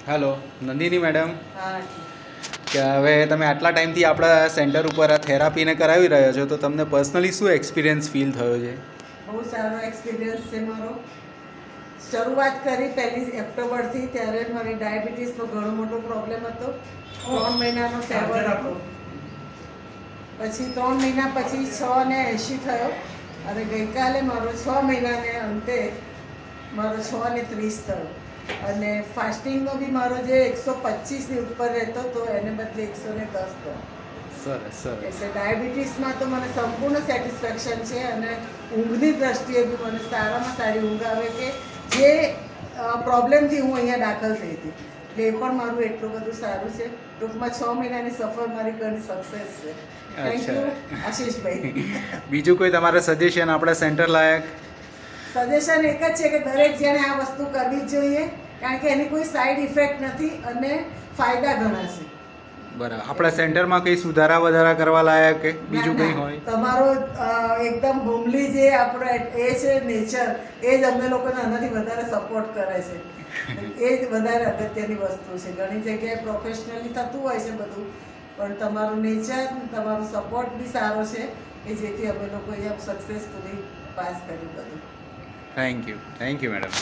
Hello Nandini madam, હા, કે હવે તમે આટલા ટાઈમથી આપણા સેન્ટર ઉપર આ થેરાપીને કરાવી રહ્યા છો, તો તમને પર્સનલી શું એક્સપિરિયન્સ ફીલ થયો છે? બહુ સારો એક્સપિરિયન્સ છે મારો. શરૂઆત કરી 1 ઓક્ટોબરથી, ત્યારે મારી ડાયાબિટીસનો ઘણો મોટો પ્રોબ્લેમ હતો. 3 મહિનાનો ફેવર હતો. પછી 3 મહિના પછી 6:80 થયો અને ગઈકાલે મારો 6 મહિનાને અંતે મારો 6:30 થયો. અને ફાસ્ટિંગનો બી મારો જે 125ની ઉપર રહેતો હતો એને બદલે 110 થયો. સરસ સરસ. એટલે ડાયાબિટીસમાં તો મને સંપૂર્ણ સેટિસ્ફેક્શન છે. અને ઊંઘની દ્રષ્ટિએ બી મને સારામાં સારી ઊંઘ આવે, કે જે પ્રોબ્લેમથી હું અહીંયા દાખલ થઈ હતી. એટલે એ પણ મારું એટલું બધું સારું છે. ટૂંકમાં 6 મહિનાની સફર મારી ઘણી સક્સેસ છે. થેન્ક યુ આશીષભાઈ. બીજું કોઈ તમારા સજેશન આપણા સેન્ટર લાયક? સજેશન એક જ છે કે દરેક જણે આ વસ્તુ કરવી જ જોઈએ, કારણ કે એની કોઈ સાઈડ ઇફેક્ટ નથી અને ફાયદા ઘણા છે. બરાબર. આપણા સેન્ટરમાં કંઈ સુધારા વધારા કરવા લાયક કે બીજું કંઈ હોય? તમારો એકદમ હોમલી જે આપણો એ છે નેચર, એ જ અમને લોકોને આનાથી વધારે સપોર્ટ કરે છે. એ જ વધારે અગત્યની વસ્તુ છે. ઘણી જગ્યાએ પ્રોફેશનલી થતું હોય છે બધું, પણ તમારું નેચર, તમારો સપોર્ટ બી સારો છે, કે જેથી અમે લોકો અહીંયા સક્સેસફુલી પાસ કર્યું બધું. Thank you madam.